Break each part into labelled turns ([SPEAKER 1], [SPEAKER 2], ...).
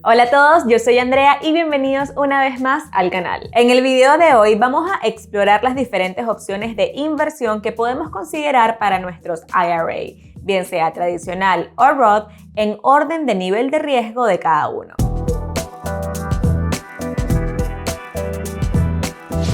[SPEAKER 1] Hola a todos, yo soy Andrea y bienvenidos una vez más al canal. En el video de hoy vamos a explorar las diferentes opciones de inversión que podemos considerar para nuestros IRA, bien sea tradicional o Roth, en orden de nivel de riesgo de cada uno.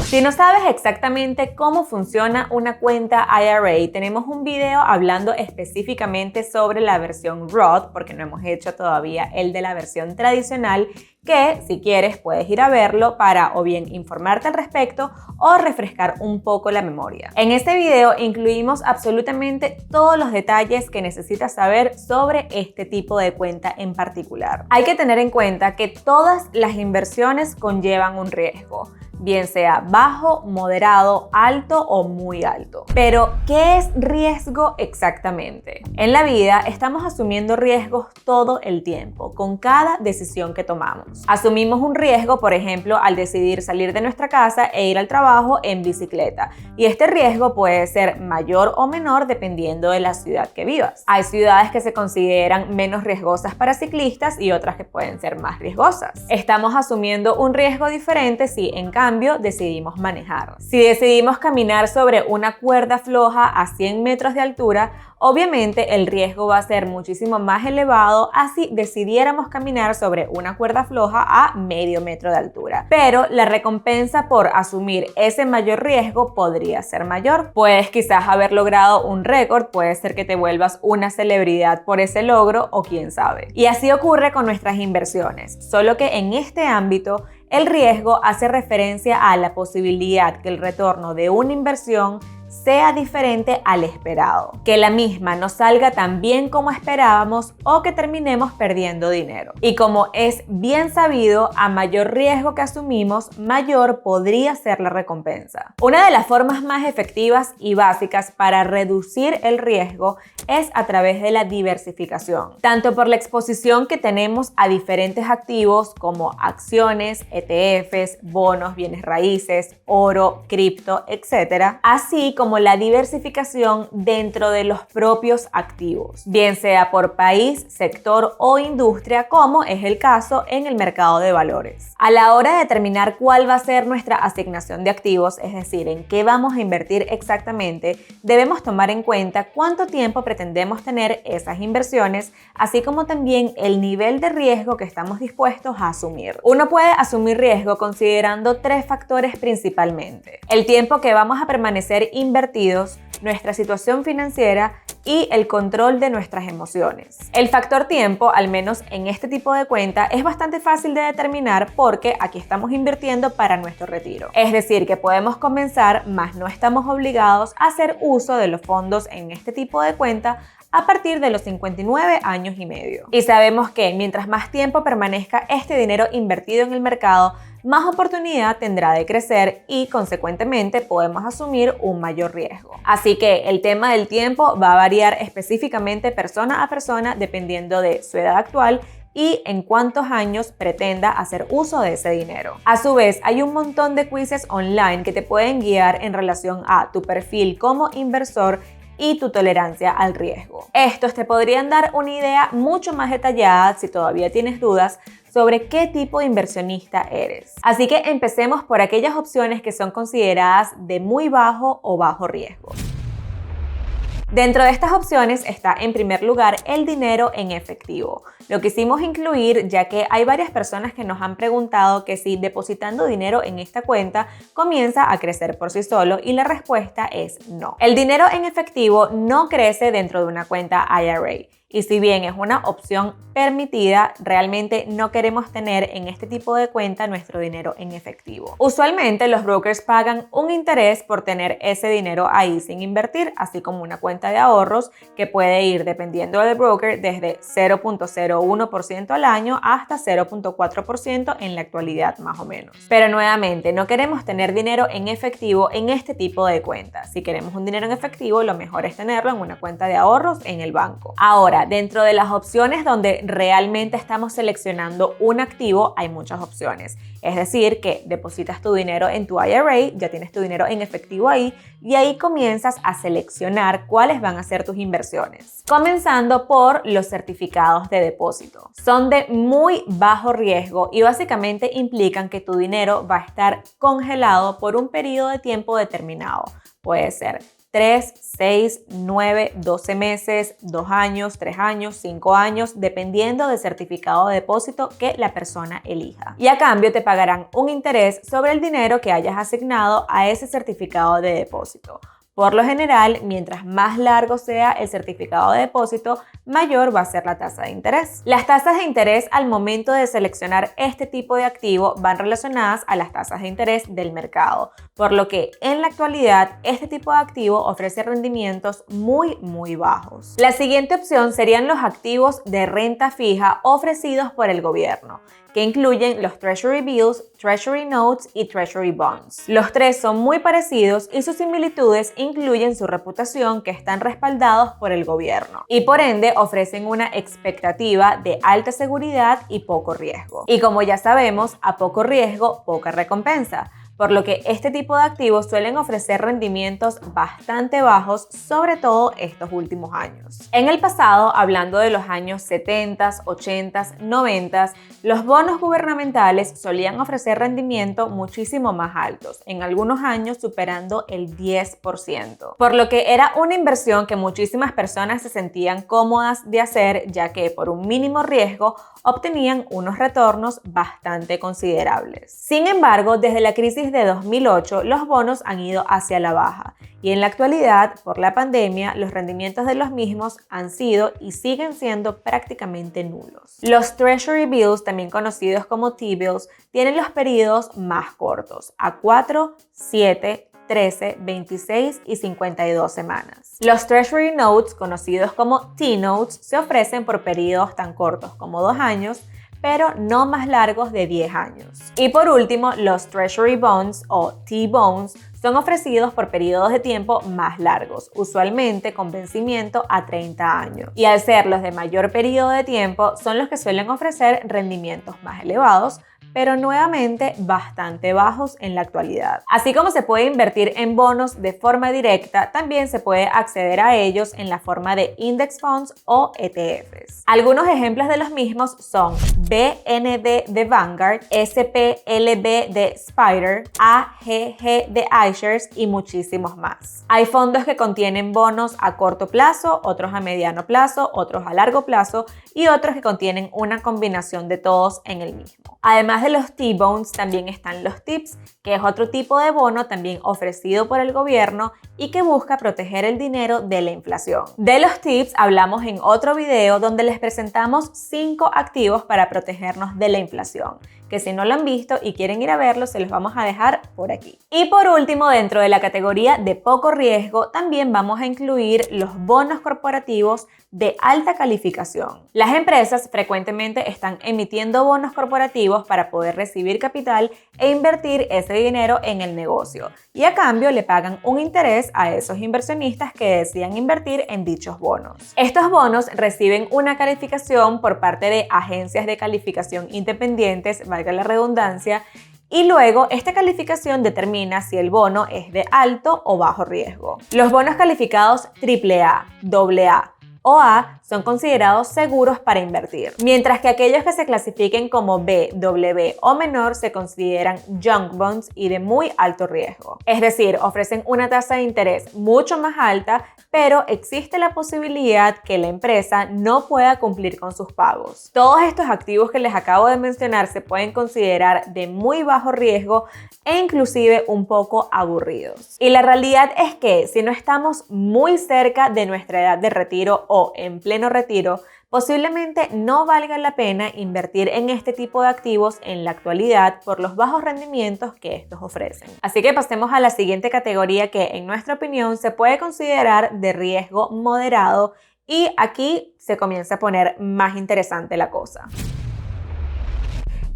[SPEAKER 1] Si no sabes exactamente cómo funciona una cuenta IRA, tenemos un video hablando específicamente sobre la versión Roth, porque no hemos hecho todavía el de la versión tradicional, que si quieres puedes ir a verlo para o bien informarte al respecto o refrescar un poco la memoria. En este video incluimos absolutamente todos los detalles que necesitas saber sobre este tipo de cuenta en particular. Hay que tener en cuenta que todas las inversiones conllevan un riesgo, bien sea bajo, moderado, alto o muy alto. Pero, ¿qué es riesgo exactamente? En la vida estamos asumiendo riesgos todo el tiempo, con cada decisión que tomamos. Asumimos un riesgo, por ejemplo, al decidir salir de nuestra casa e ir al trabajo en bicicleta. Y este riesgo puede ser mayor o menor dependiendo de la ciudad que vivas. Hay ciudades que se consideran menos riesgosas para ciclistas y otras que pueden ser más riesgosas. Estamos asumiendo un riesgo diferente si, en cambio, decidimos manejar. Si decidimos caminar sobre una cuerda floja a 100 metros de altura, obviamente el riesgo va a ser muchísimo más elevado a si decidiéramos caminar sobre una cuerda floja a medio metro de altura. Pero la recompensa por asumir ese mayor riesgo podría ser mayor. Puedes quizás haber logrado un récord, puede ser que te vuelvas una celebridad por ese logro o quién sabe. Y así ocurre con nuestras inversiones, solo que en este ámbito el riesgo hace referencia a la posibilidad que el retorno de una inversión sea diferente al esperado, que la misma no salga tan bien como esperábamos o que terminemos perdiendo dinero. Y como es bien sabido, a mayor riesgo que asumimos, mayor podría ser la recompensa. Una de las formas más efectivas y básicas para reducir el riesgo es a través de la diversificación, tanto por la exposición que tenemos a diferentes activos como acciones, ETFs, bonos, bienes raíces, oro, cripto, etc., así como la diversificación dentro de los propios activos, bien sea por país, sector o industria, como es el caso en el mercado de valores. A la hora de determinar cuál va a ser nuestra asignación de activos, es decir, en qué vamos a invertir exactamente, debemos tomar en cuenta cuánto tiempo pretendemos tener esas inversiones, así como también el nivel de riesgo que estamos dispuestos a asumir. Uno puede asumir riesgo considerando tres factores principalmente: el tiempo que vamos a permanecer invertidos, nuestra situación financiera y el control de nuestras emociones. El factor tiempo, al menos en este tipo de cuenta, es bastante fácil de determinar porque aquí estamos invirtiendo para nuestro retiro. Es decir, que podemos comenzar, mas no estamos obligados a hacer uso de los fondos en este tipo de cuenta a partir de los 59 años y medio. Y sabemos que mientras más tiempo permanezca este dinero invertido en el mercado, más oportunidad tendrá de crecer y, consecuentemente, podemos asumir un mayor riesgo. Así que el tema del tiempo va a variar específicamente persona a persona dependiendo de su edad actual y en cuántos años pretenda hacer uso de ese dinero. A su vez, hay un montón de quizzes online que te pueden guiar en relación a tu perfil como inversor y tu tolerancia al riesgo. Estos te podrían dar una idea mucho más detallada si todavía tienes dudas sobre qué tipo de inversionista eres. Así que empecemos por aquellas opciones que son consideradas de muy bajo o bajo riesgo. Dentro de estas opciones está en primer lugar el dinero en efectivo. Lo quisimos incluir ya que hay varias personas que nos han preguntado que si depositando dinero en esta cuenta comienza a crecer por sí solo, y la respuesta es no. El dinero en efectivo no crece dentro de una cuenta IRA. Y si bien es una opción permitida, realmente no queremos tener en este tipo de cuenta nuestro dinero en efectivo. Usualmente los brokers pagan un interés por tener ese dinero ahí sin invertir, así como una cuenta de ahorros que puede ir, dependiendo del broker, desde 0.01% al año hasta 0.4% en la actualidad más o menos. Pero nuevamente, no queremos tener dinero en efectivo en este tipo de cuentas. Si queremos un dinero en efectivo, lo mejor es tenerlo en una cuenta de ahorros en el banco. Ahora, Ahora, dentro de las opciones donde realmente estamos seleccionando un activo, hay muchas opciones. Es decir, que depositas tu dinero en tu IRA, ya tienes tu dinero en efectivo ahí, y ahí comienzas a seleccionar cuáles van a ser tus inversiones. Comenzando por los certificados de depósito. Son de muy bajo riesgo y básicamente implican que tu dinero va a estar congelado por un periodo de tiempo determinado. Puede ser 3, 6, 9, 12 meses, 2 años, 3 años, 5 años, dependiendo del certificado de depósito que la persona elija. Y a cambio te pagarán un interés sobre el dinero que hayas asignado a ese certificado de depósito. Por lo general, mientras más largo sea el certificado de depósito, mayor va a ser la tasa de interés. Las tasas de interés al momento de seleccionar este tipo de activo van relacionadas a las tasas de interés del mercado, por lo que en la actualidad este tipo de activo ofrece rendimientos muy bajos. La siguiente opción serían los activos de renta fija ofrecidos por el gobierno, que incluyen los Treasury Bills, Treasury Notes y Treasury Bonds. Los tres son muy parecidos y sus similitudes incluyen su reputación, que están respaldados por el gobierno y por ende ofrecen una expectativa de alta seguridad y poco riesgo. Y como ya sabemos, a poco riesgo, poca recompensa, por lo que este tipo de activos suelen ofrecer rendimientos bastante bajos, sobre todo estos últimos años. En el pasado, hablando de los años 70, 80, 90, los bonos gubernamentales solían ofrecer rendimiento muchísimo más altos, en algunos años superando el 10%, por lo que era una inversión que muchísimas personas se sentían cómodas de hacer, ya que por un mínimo riesgo obtenían unos retornos bastante considerables. Sin embargo, desde la crisis de 2008, los bonos han ido hacia la baja y en la actualidad, por la pandemia, los rendimientos de los mismos han sido y siguen siendo prácticamente nulos. Los Treasury Bills, también conocidos como T-Bills, tienen los periodos más cortos, a 4, 7, 13, 26 y 52 semanas. Los Treasury Notes, conocidos como T-Notes, se ofrecen por periodos tan cortos como 2 años, pero no más largos de 10 años. Y por último, los Treasury Bonds o T-Bonds son ofrecidos por periodos de tiempo más largos, usualmente con vencimiento a 30 años. Y al ser los de mayor periodo de tiempo, son los que suelen ofrecer rendimientos más elevados, pero nuevamente bastante bajos en la actualidad. Así como se puede invertir en bonos de forma directa, también se puede acceder a ellos en la forma de index funds o ETFs. Algunos ejemplos de los mismos son BND de Vanguard, SPLB de Spider, AGG de iShares y muchísimos más. Hay fondos que contienen bonos a corto plazo, otros a mediano plazo, otros a largo plazo y otros que contienen una combinación de todos en el mismo. Además de los T-Bonds, también están los TIPS, que es otro tipo de bono también ofrecido por el gobierno y que busca proteger el dinero de la inflación. De los TIPS hablamos en otro video donde les presentamos 5 activos para protegernos de la inflación, que si no lo han visto y quieren ir a verlo, se los vamos a dejar por aquí. Y por último, dentro de la categoría de poco riesgo, también vamos a incluir los bonos corporativos de alta calificación. Las empresas frecuentemente están emitiendo bonos corporativos para poder recibir capital e invertir ese dinero en el negocio, y a cambio le pagan un interés a esos inversionistas que decidan invertir en dichos bonos. Estos bonos reciben una calificación por parte de agencias de calificación independientes, valga la redundancia, y luego esta calificación determina si el bono es de alto o bajo riesgo. Los bonos calificados AAA, AA o A son considerados seguros para invertir, mientras que aquellos que se clasifiquen como B, W o menor se consideran junk bonds y de muy alto riesgo. Es decir, ofrecen una tasa de interés mucho más alta, pero existe la posibilidad que la empresa no pueda cumplir con sus pagos. Todos estos activos que les acabo de mencionar se pueden considerar de muy bajo riesgo e inclusive un poco aburridos. Y la realidad es que si no estamos muy cerca de nuestra edad de retiro o en pleno retiro, posiblemente no valga la pena invertir en este tipo de activos en la actualidad por los bajos rendimientos que estos ofrecen. Así que pasemos a la siguiente categoría que, en nuestra opinión, se puede considerar de riesgo moderado, y aquí se comienza a poner más interesante la cosa.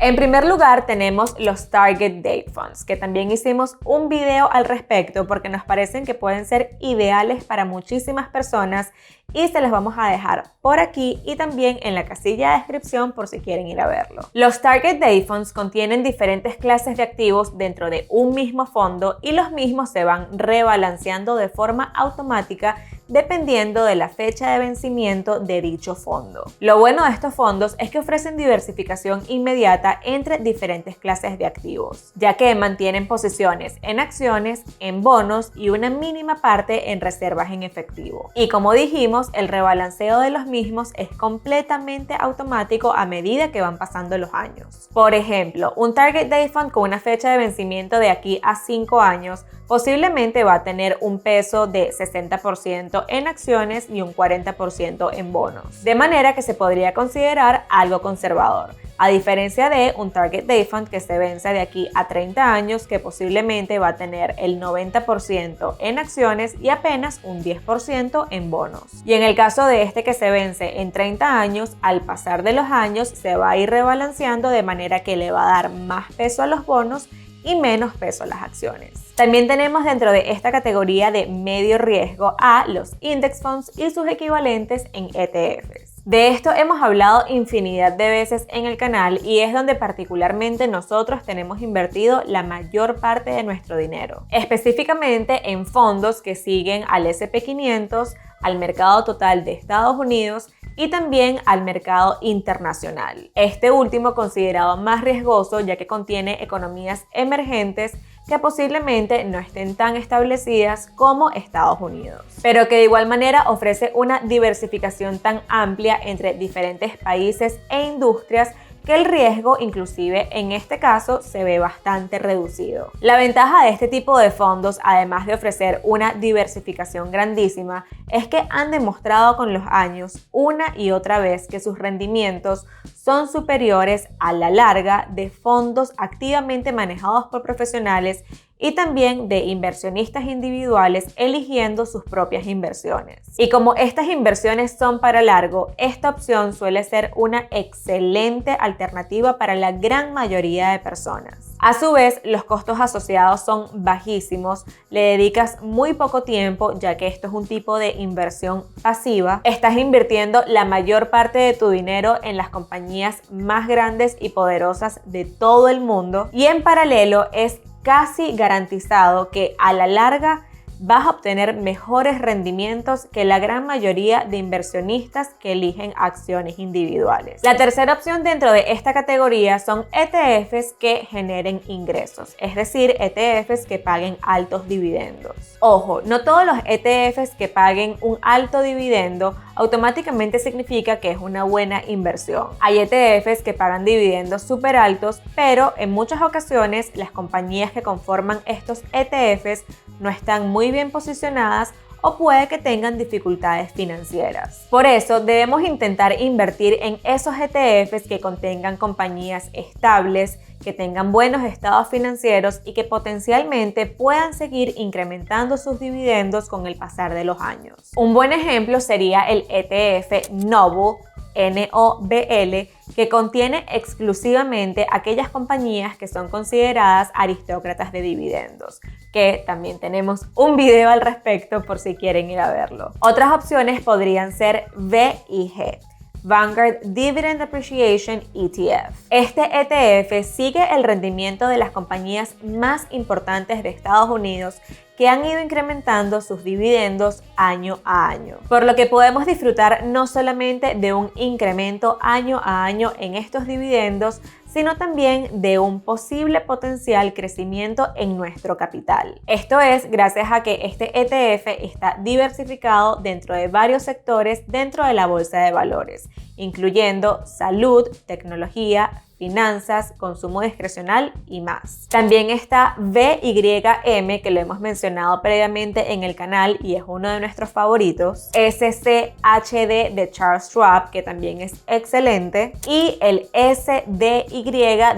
[SPEAKER 1] En primer lugar tenemos los Target Date Funds, que también hicimos un video al respecto porque nos parecen que pueden ser ideales para muchísimas personas y se los vamos a dejar por aquí y también en la casilla de descripción por si quieren ir a verlo. Los Target Date Funds contienen diferentes clases de activos dentro de un mismo fondo y los mismos se van rebalanceando de forma automática dependiendo de la fecha de vencimiento de dicho fondo. Lo bueno de estos fondos es que ofrecen diversificación inmediata entre diferentes clases de activos, ya que mantienen posiciones en acciones, en bonos y una mínima parte en reservas en efectivo. Y como dijimos, el rebalanceo de los mismos es completamente automático a medida que van pasando los años. Por ejemplo, un Target Date Fund con una fecha de vencimiento de aquí a 5 años posiblemente va a tener un peso de 60% en acciones y un 40% en bonos, de manera que se podría considerar algo conservador, a diferencia de un Target Date Fund que se vence de aquí a 30 años que posiblemente va a tener el 90% en acciones y apenas un 10% en bonos. Y en el caso de este que se vence en 30 años, al pasar de los años se va a ir rebalanceando de manera que le va a dar más peso a los bonos y menos peso a las acciones. También tenemos dentro de esta categoría de medio riesgo a los index funds y sus equivalentes en ETFs. De esto hemos hablado infinidad de veces en el canal y es donde particularmente nosotros tenemos invertido la mayor parte de nuestro dinero, específicamente en fondos que siguen al S&P 500, al mercado total de Estados Unidos y también al mercado internacional. Este último considerado más riesgoso ya que contiene economías emergentes que posiblemente no estén tan establecidas como Estados Unidos, pero que de igual manera ofrece una diversificación tan amplia entre diferentes países e industrias que el riesgo, inclusive en este caso, se ve bastante reducido. La ventaja de este tipo de fondos, además de ofrecer una diversificación grandísima, es que han demostrado con los años una y otra vez que sus rendimientos son superiores a la larga de fondos activamente manejados por profesionales y también de inversionistas individuales eligiendo sus propias inversiones. Y como estas inversiones son para largo, esta opción suele ser una excelente alternativa para la gran mayoría de personas. A su vez, los costos asociados son bajísimos, le dedicas muy poco tiempo ya que esto es un tipo de inversión pasiva. Estás invirtiendo la mayor parte de tu dinero en las compañías más grandes y poderosas de todo el mundo y en paralelo es casi garantizado que a la larga vas a obtener mejores rendimientos que la gran mayoría de inversionistas que eligen acciones individuales. La tercera opción dentro de esta categoría son ETFs que generen ingresos, es decir, ETFs que paguen altos dividendos. Ojo, no todos los ETFs que paguen un alto dividendo automáticamente significa que es una buena inversión. Hay ETFs que pagan dividendos súper altos, pero en muchas ocasiones las compañías que conforman estos ETFs no están muy bien posicionadas o puede que tengan dificultades financieras. Por eso debemos intentar invertir en esos ETFs que contengan compañías estables, que tengan buenos estados financieros y que potencialmente puedan seguir incrementando sus dividendos con el pasar de los años. Un buen ejemplo sería el ETF Noble, NOBL, que contiene exclusivamente aquellas compañías que son consideradas aristócratas de dividendos, que también tenemos un video al respecto por si quieren ir a verlo. Otras opciones podrían ser VIG, Vanguard Dividend Appreciation ETF. Este ETF sigue el rendimiento de las compañías más importantes de Estados Unidos que han ido incrementando sus dividendos año a año, por lo que podemos disfrutar no solamente de un incremento año a año en estos dividendos, sino también de un posible potencial crecimiento en nuestro capital. Esto es gracias a que este ETF está diversificado dentro de varios sectores dentro de la bolsa de valores, incluyendo salud, tecnología, finanzas, consumo discrecional y más. También está VYM, que lo hemos mencionado previamente en el canal y es uno de nuestros favoritos, SCHD de Charles Schwab, que también es excelente, y el SDY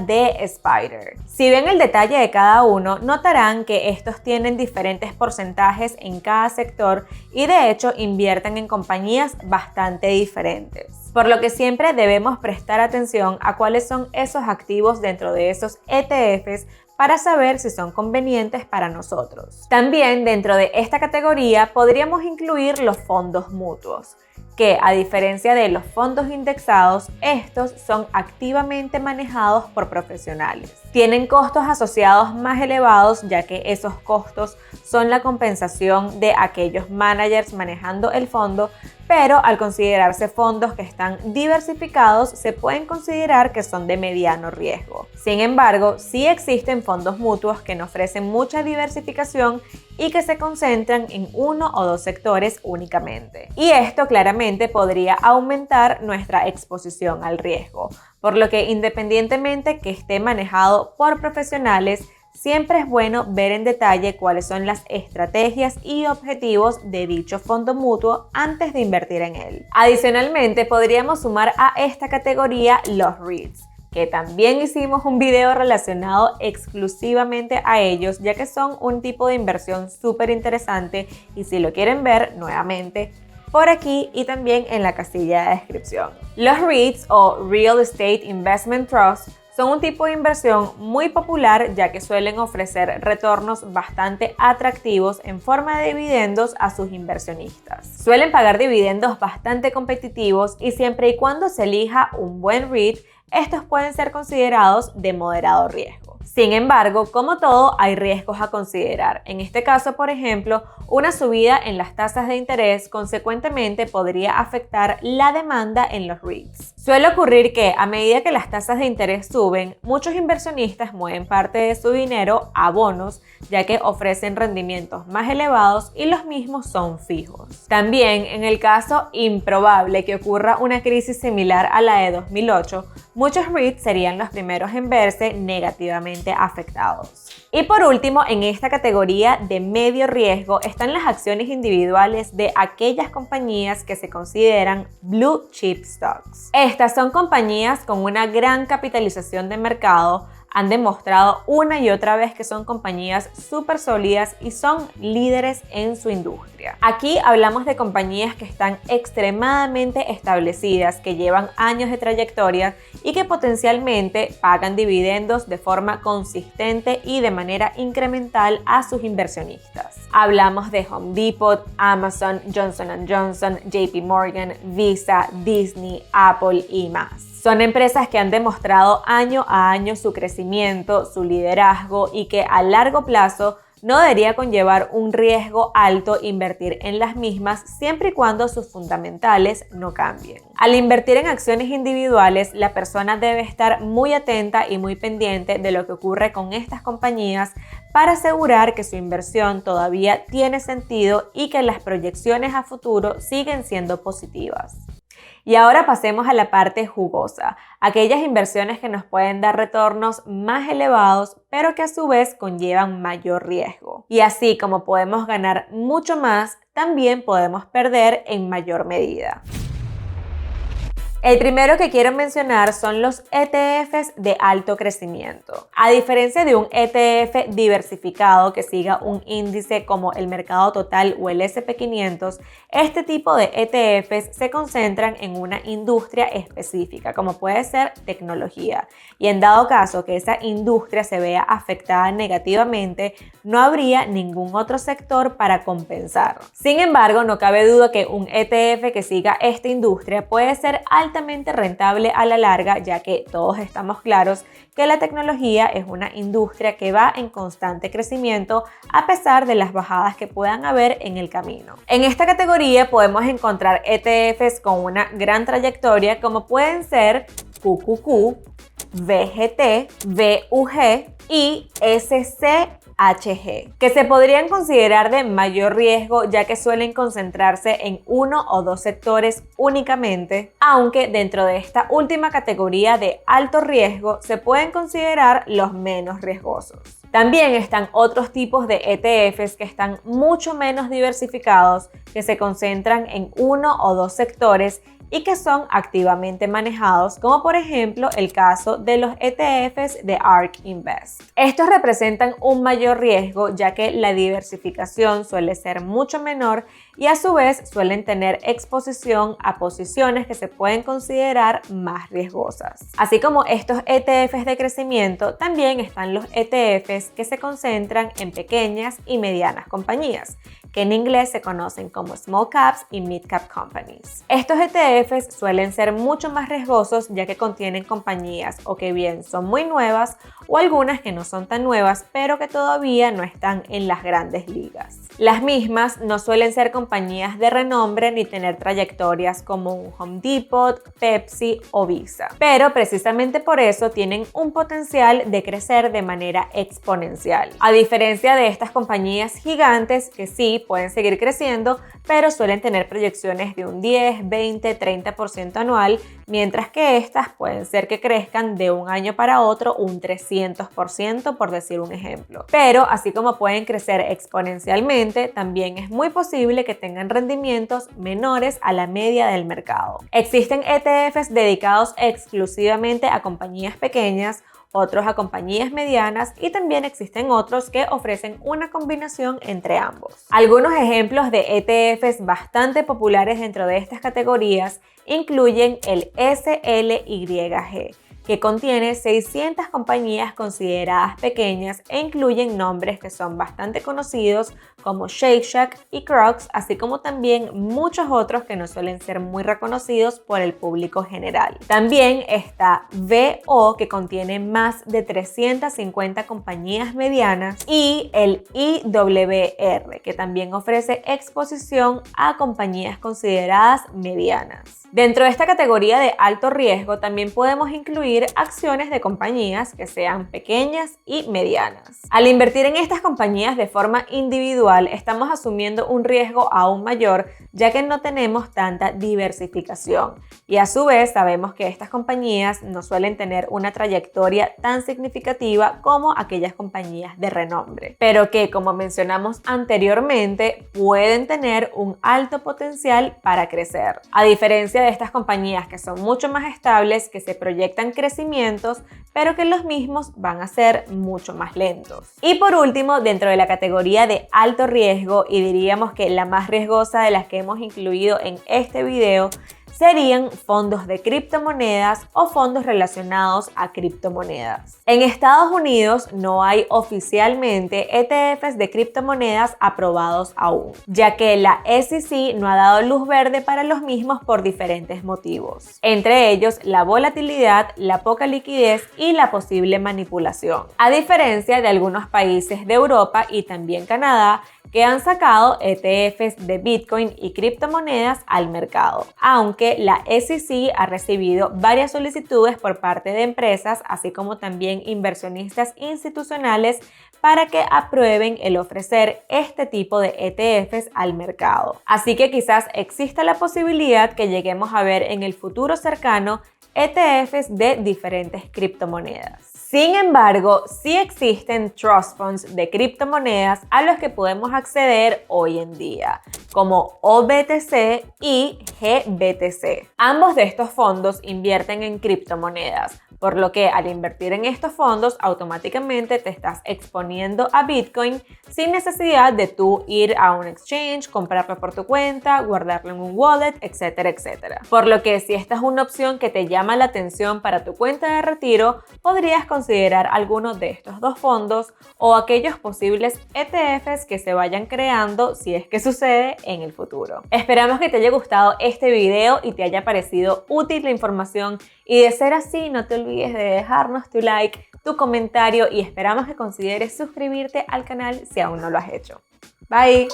[SPEAKER 1] de Spider. Si ven el detalle de cada uno, notarán que estos tienen diferentes porcentajes en cada sector y de hecho invierten en compañías bastante diferentes. por lo que siempre debemos prestar atención a cuáles son esos activos dentro de esos ETFs para saber si son convenientes para nosotros. También dentro de esta categoría podríamos incluir los fondos mutuos, que a diferencia de los fondos indexados, estos son activamente manejados por profesionales. Tienen costos asociados más elevados, ya que esos costos son la compensación de aquellos managers manejando el fondo, pero al considerarse fondos que están diversificados, se pueden considerar que son de mediano riesgo. Sin embargo, sí existen fondos mutuos que no ofrecen mucha diversificación y que se concentran en uno o dos sectores únicamente. Y esto claramente podría aumentar nuestra exposición al riesgo, por lo que independientemente que esté manejado por profesionales, siempre es bueno ver en detalle cuáles son las estrategias y objetivos de dicho fondo mutuo antes de invertir en él. Adicionalmente, podríamos sumar a esta categoría los REITs, que también hicimos un video relacionado exclusivamente a ellos, ya que son un tipo de inversión súper interesante y si lo quieren ver nuevamente, por aquí y también en la casilla de descripción. Los REITs o Real Estate Investment Trust son un tipo de inversión muy popular ya que suelen ofrecer retornos bastante atractivos en forma de dividendos a sus inversionistas. Suelen pagar dividendos bastante competitivos y siempre y cuando se elija un buen REIT, estos pueden ser considerados de moderado riesgo. Sin embargo, como todo, hay riesgos a considerar. En este caso, por ejemplo, una subida en las tasas de interés consecuentemente podría afectar la demanda en los REITs. Suele ocurrir que a medida que las tasas de interés suben, muchos inversionistas mueven parte de su dinero a bonos, ya que ofrecen rendimientos más elevados y los mismos son fijos. También, en el caso improbable que ocurra una crisis similar a la de 2008, muchos REITs serían los primeros en verse negativamente afectados. Y por último, en esta categoría de medio riesgo están las acciones individuales de aquellas compañías que se consideran blue chip stocks. Estas son compañías con una gran capitalización de mercado, han demostrado una y otra vez que son compañías súper sólidas y son líderes en su industria. Aquí hablamos de compañías que están extremadamente establecidas, que llevan años de trayectoria y que potencialmente pagan dividendos de forma consistente y de manera incremental a sus inversionistas. Hablamos de Home Depot, Amazon, Johnson & Johnson, JP Morgan, Visa, Disney, Apple y más. Son empresas que han demostrado año a año su crecimiento, su liderazgo y que a largo plazo no debería conllevar un riesgo alto invertir en las mismas siempre y cuando sus fundamentales no cambien. Al invertir en acciones individuales, la persona debe estar muy atenta y muy pendiente de lo que ocurre con estas compañías para asegurar que su inversión todavía tiene sentido y que las proyecciones a futuro siguen siendo positivas. Y ahora pasemos a la parte jugosa, aquellas inversiones que nos pueden dar retornos más elevados, pero que a su vez conllevan mayor riesgo. Y así como podemos ganar mucho más, también podemos perder en mayor medida. El primero que quiero mencionar son los ETFs de alto crecimiento. A diferencia de un ETF diversificado que siga un índice como el mercado total o el SP500, este tipo de ETFs se concentran en una industria específica, como puede ser tecnología. Y en dado caso que esa industria se vea afectada negativamente, no habría ningún otro sector para compensar. Sin embargo, no cabe duda que un ETF que siga esta industria puede ser altamente rentable a la larga, ya que todos estamos claros que la tecnología es una industria que va en constante crecimiento a pesar de las bajadas que puedan haber en el camino. En esta categoría podemos encontrar ETFs con una gran trayectoria como pueden ser QQQ, VGT, VUG y SCHG, que se podrían considerar de mayor riesgo ya que suelen concentrarse en uno o dos sectores únicamente, aunque dentro de esta última categoría de alto riesgo se pueden considerar los menos riesgosos. También están otros tipos de ETFs que están mucho menos diversificados, que se concentran en uno o dos sectores y que son activamente manejados, como por ejemplo el caso de los ETFs de ARK Invest. Estos representan un mayor riesgo ya que la diversificación suele ser mucho menor y a su vez suelen tener exposición a posiciones que se pueden considerar más riesgosas. Así como estos ETFs de crecimiento, también están los ETFs que se concentran en pequeñas y medianas compañías, que en inglés se conocen como Small Caps y Mid Cap Companies. Estos ETFs suelen ser mucho más riesgosos ya que contienen compañías o que bien son muy nuevas o algunas que no son tan nuevas pero que todavía no están en las grandes ligas. Las mismas no suelen ser compañías de renombre ni tener trayectorias como un Home Depot, Pepsi o Visa, pero precisamente por eso tienen un potencial de crecer de manera exponencial. A diferencia de estas compañías gigantes que sí pueden seguir creciendo, pero suelen tener proyecciones de un 10, 20, 30% anual, mientras que estas pueden ser que crezcan de un año para otro un 300%, por decir un ejemplo. Pero así como pueden crecer exponencialmente, también es muy posible que tengan rendimientos menores a la media del mercado. Existen ETFs dedicados exclusivamente a compañías pequeñas, otros a compañías medianas y también existen otros que ofrecen una combinación entre ambos. Algunos ejemplos de ETFs bastante populares dentro de estas categorías incluyen el SLYG, que contiene 600 compañías consideradas pequeñas e incluyen nombres que son bastante conocidos como Shake Shack y Crocs, así como también muchos otros que no suelen ser muy reconocidos por el público general. También está VO, que contiene más de 350 compañías medianas, y el IWR, que también ofrece exposición a compañías consideradas medianas. Dentro de esta categoría de alto riesgo también podemos incluir acciones de compañías que sean pequeñas y medianas. Al invertir en estas compañías de forma individual, estamos asumiendo un riesgo aún mayor, ya que no tenemos tanta diversificación. Y a su vez sabemos que estas compañías no suelen tener una trayectoria tan significativa como aquellas compañías de renombre, pero que, como mencionamos anteriormente, pueden tener un alto potencial para crecer. A diferencia de estas compañías que son mucho más estables, que se proyectan crecimientos, pero que los mismos van a ser mucho más lentos. Y por último, dentro de la categoría de alto riesgo, y diríamos que la más riesgosa de las que hemos incluido en este video, serían fondos de criptomonedas o fondos relacionados a criptomonedas. En Estados Unidos no hay oficialmente ETFs de criptomonedas aprobados aún, ya que la SEC no ha dado luz verde para los mismos por diferentes motivos, entre ellos la volatilidad, la poca liquidez y la posible manipulación, a diferencia de algunos países de Europa y también Canadá, que han sacado ETFs de Bitcoin y criptomonedas al mercado, aunque la SEC ha recibido varias solicitudes por parte de empresas, así como también inversionistas institucionales, para que aprueben el ofrecer este tipo de ETFs al mercado. Así que quizás exista la posibilidad que lleguemos a ver en el futuro cercano ETFs de diferentes criptomonedas. Sin embargo, sí existen trust funds de criptomonedas a los que podemos acceder hoy en día, como OBTC y GBTC. Ambos de estos fondos invierten en criptomonedas, por lo que al invertir en estos fondos automáticamente te estás exponiendo a Bitcoin sin necesidad de tú ir a un exchange, comprarlo por tu cuenta, guardarlo en un wallet, etcétera, etcétera. Por lo que si esta es una opción que te llama la atención para tu cuenta de retiro, podrías considerar alguno de estos dos fondos o aquellos posibles ETFs que se vayan creando si es que sucede en el futuro. Esperamos que te haya gustado este video y te haya parecido útil la información, y de ser así no te olvides de dejarnos tu like, tu comentario, y esperamos que consideres suscribirte al canal si aún no lo has hecho. Bye.